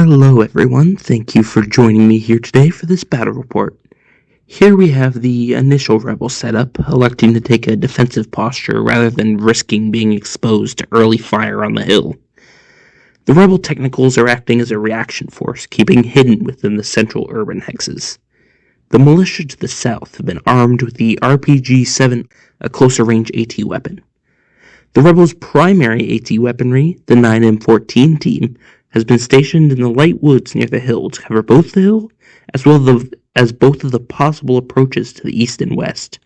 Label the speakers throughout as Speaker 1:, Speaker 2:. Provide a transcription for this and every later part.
Speaker 1: Hello everyone, thank you for joining me here today for this battle report. Here we have the initial rebel setup, electing to take a defensive posture rather than risking being exposed to early fire on the hill. The rebel technicals are acting as a reaction force, keeping hidden within the central urban hexes. The militia to the south have been armed with the RPG-7, a closer range AT weapon. The rebels' primary AT weaponry, the 9M14 team, has been stationed in the light woods near the hill to cover both the hill as well as both of the possible approaches to the east and west.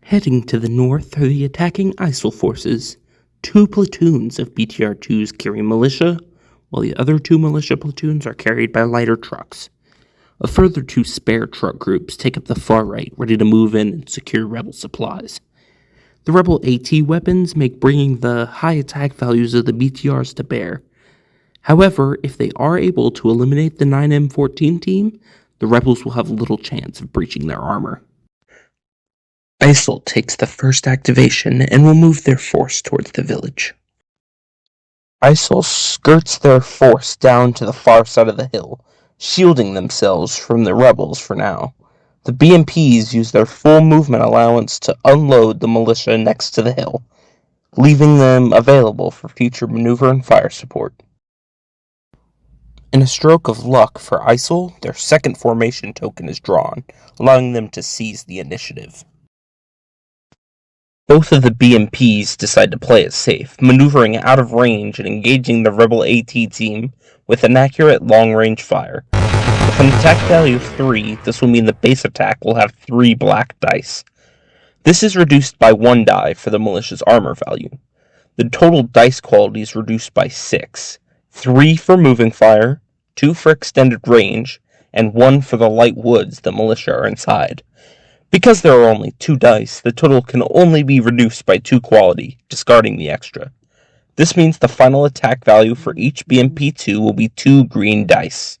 Speaker 1: Heading to the north are the attacking ISIL forces. 2 platoons of BTR-2s carry militia, while the other 2 militia platoons are carried by lighter trucks. A further 2 spare truck groups take up the far right, ready to move in and secure rebel supplies. The rebel AT weapons make bringing the high attack values of the BTRs to bear. However, if they are able to eliminate the 9M14 team, the rebels will have little chance of breaching their armor. ISIL takes the first activation and will move their force towards the village. ISIL skirts their force down to the far side of the hill, shielding themselves from the rebels for now. The BMPs use their full movement allowance to unload the militia next to the hill, leaving them available for future maneuver and fire support. In a stroke of luck for ISIL, their second formation token is drawn, allowing them to seize the initiative. Both of the BMPs decide to play it safe, maneuvering out of range and engaging the rebel AT team with an accurate long-range fire. With an attack value of 3, this will mean the base attack will have 3 black dice. This is reduced by 1 die for the militia's armor value. The total dice quality is reduced by 6, 3 for moving fire, 2 for extended range, and 1 for the light woods the militia are inside. Because there are only 2 dice, the total can only be reduced by 2 quality, discarding the extra. This means the final attack value for each BMP-2 will be 2 green dice.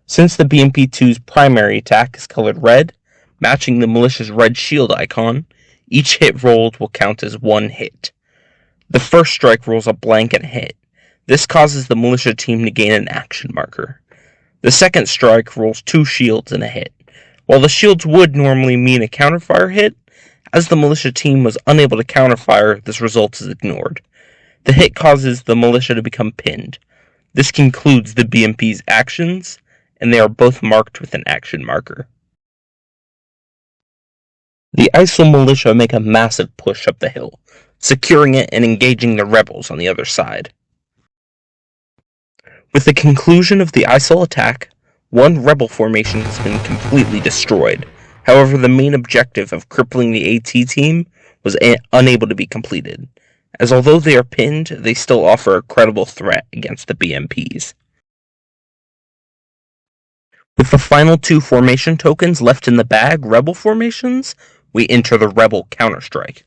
Speaker 1: Since the BMP-2's primary attack is colored red, matching the militia's red shield icon, each hit rolled will count as 1 hit. The first strike rolls a blanket hit. This causes the militia team to gain an action marker. The second strike rolls 2 shields and a hit. While the shields would normally mean a counterfire hit, as the militia team was unable to counterfire, this result is ignored. The hit causes the militia to become pinned. This concludes the BMP's actions, and they are both marked with an action marker. The ISIL militia make a massive push up the hill, securing it and engaging the rebels on the other side. With the conclusion of the ISIL attack, 1 rebel formation has been completely destroyed. However, the main objective of crippling the AT team was unable to be completed, as although they are pinned, they still offer a credible threat against the BMPs. With the final 2 formation tokens left in the bag, rebel formations, we enter the rebel counterstrike.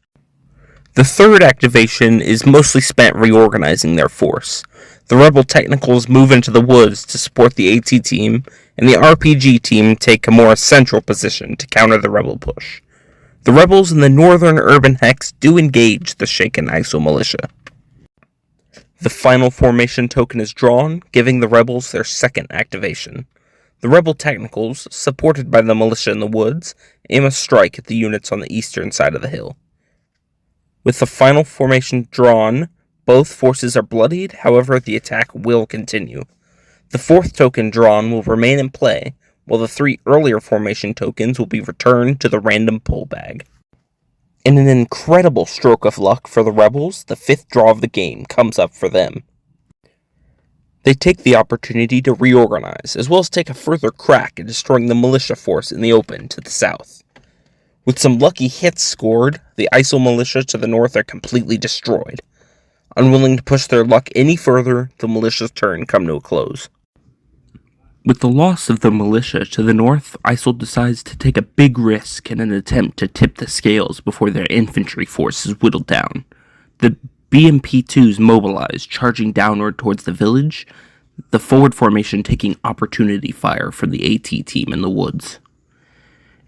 Speaker 1: The third activation is mostly spent reorganizing their force. The rebel technicals move into the woods to support the AT team, and the RPG team take a more central position to counter the rebel push. The rebels in the northern urban hex do engage the shaken ISIL militia. The final formation token is drawn, giving the rebels their second activation. The rebel technicals, supported by the militia in the woods, aim a strike at the units on the eastern side of the hill. With the final formation drawn, both forces are bloodied, however the attack will continue. The fourth token drawn will remain in play, while the 3 earlier formation tokens will be returned to the random pull bag. In an incredible stroke of luck for the rebels, the 5th draw of the game comes up for them. They take the opportunity to reorganize, as well as take a further crack at destroying the militia force in the open to the south. With some lucky hits scored, the ISIL militia to the north are completely destroyed. Unwilling to push their luck any further, the militia's turn come to a close. With the loss of the militia to the north, ISIL decides to take a big risk in an attempt to tip the scales before their infantry force is whittled down. The BMP-2s mobilize, charging downward towards the village, the forward formation taking opportunity fire from the AT team in the woods.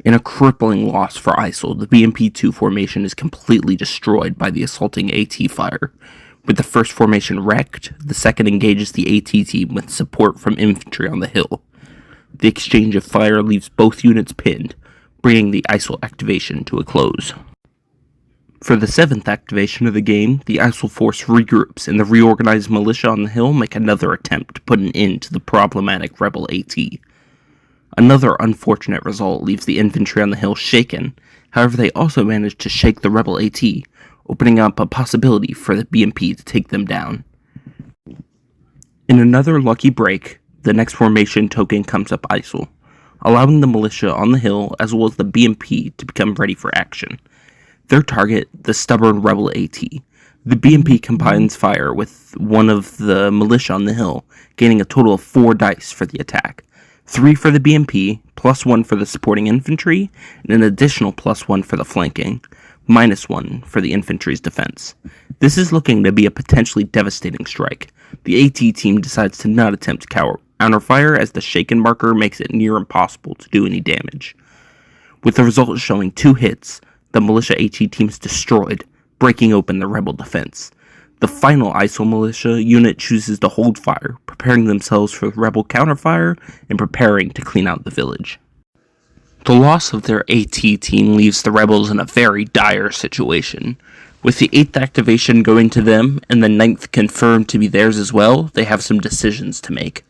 Speaker 1: In a crippling loss for ISIL, the BMP-2 formation is completely destroyed by the assaulting AT fire, With the first formation wrecked, the second engages the AT team with support from infantry on the hill. The exchange of fire leaves both units pinned, bringing the ISIL activation to a close. For the 7th activation of the game, the ISIL force regroups and the reorganized militia on the hill make another attempt to put an end to the problematic rebel AT. Another unfortunate result leaves the infantry on the hill shaken, however they also manage to shake the rebel AT, opening up a possibility for the BMP to take them down. In another lucky break, the next formation token comes up ISIL, allowing the militia on the hill as well as the BMP to become ready for action. Their target, the stubborn rebel AT. The BMP combines fire with one of the militia on the hill, gaining a total of 4 dice for the attack. 3 for the BMP, +1 for the supporting infantry, and an additional +1 for the flanking, -1 for the infantry's defense. This is looking to be a potentially devastating strike. The AT team decides to not attempt counterfire as the shaken marker makes it near impossible to do any damage. With the result showing 2 hits, the militia AT team is destroyed, breaking open the rebel defense. The final ISIL militia unit chooses to hold fire, preparing themselves for rebel counterfire and preparing to clean out the village. The loss of their AT team leaves the rebels in a very dire situation. With the 8th activation going to them, and the 9th confirmed to be theirs as well, they have some decisions to make.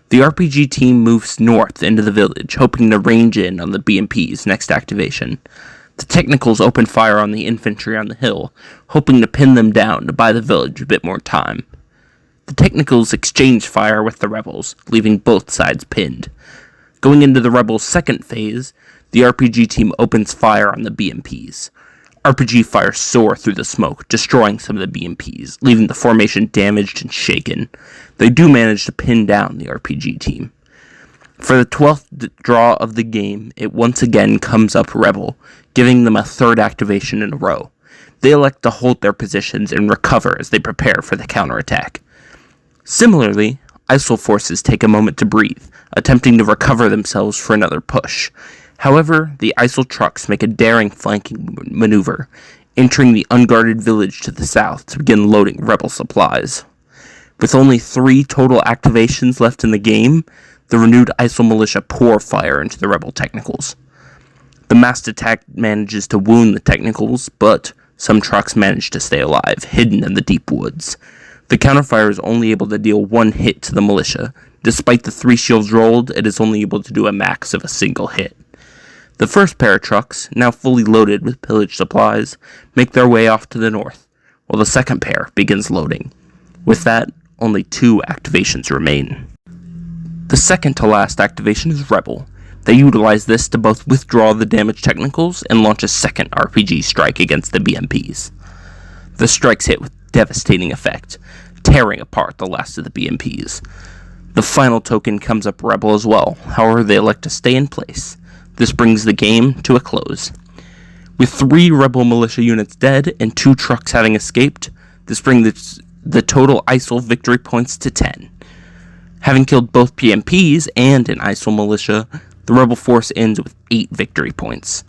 Speaker 1: The RPG team moves north into the village, hoping to range in on the BMP's next activation. The technicals open fire on the infantry on the hill, hoping to pin them down to buy the village a bit more time. The technicals exchange fire with the rebels, leaving both sides pinned. Going into the rebels' second phase, the RPG team opens fire on the BMPs. RPG fire soar through the smoke, destroying some of the BMPs, leaving the formation damaged and shaken. They do manage to pin down the RPG team. For the 12th draw of the game, it once again comes up Rebel, giving them a 3rd activation in a row. They elect to hold their positions and recover as they prepare for the counterattack. Similarly, ISIL forces take a moment to breathe, attempting to recover themselves for another push. However, the ISIL trucks make a daring flanking maneuver, entering the unguarded village to the south to begin loading Rebel supplies. With only 3 total activations left in the game, the renewed ISIL militia pour fire into the rebel technicals. The massed attack manages to wound the technicals, but some trucks manage to stay alive, hidden in the deep woods. The counterfire is only able to deal 1 hit to the militia. Despite the 3 shields rolled, it is only able to do a max of a single hit. The first pair of trucks, now fully loaded with pillaged supplies, make their way off to the north, while the second pair begins loading. With that, only 2 activations remain. The second to last activation is Rebel. They utilize this to both withdraw the damaged technicals and launch a second RPG strike against the BMPs. The strikes hit with devastating effect, tearing apart the last of the BMPs. The final token comes up Rebel as well, however they elect to stay in place. This brings the game to a close. With 3 Rebel militia units dead and 2 trucks having escaped, this brings the total ISIL victory points to 10. Having killed both PMPs and an ISIL militia, the Rebel force ends with 8 victory points.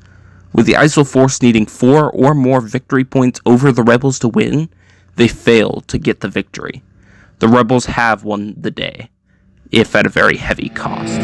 Speaker 1: With the ISIL force needing 4 or more victory points over the Rebels to win, they fail to get the victory. The Rebels have won the day, if at a very heavy cost.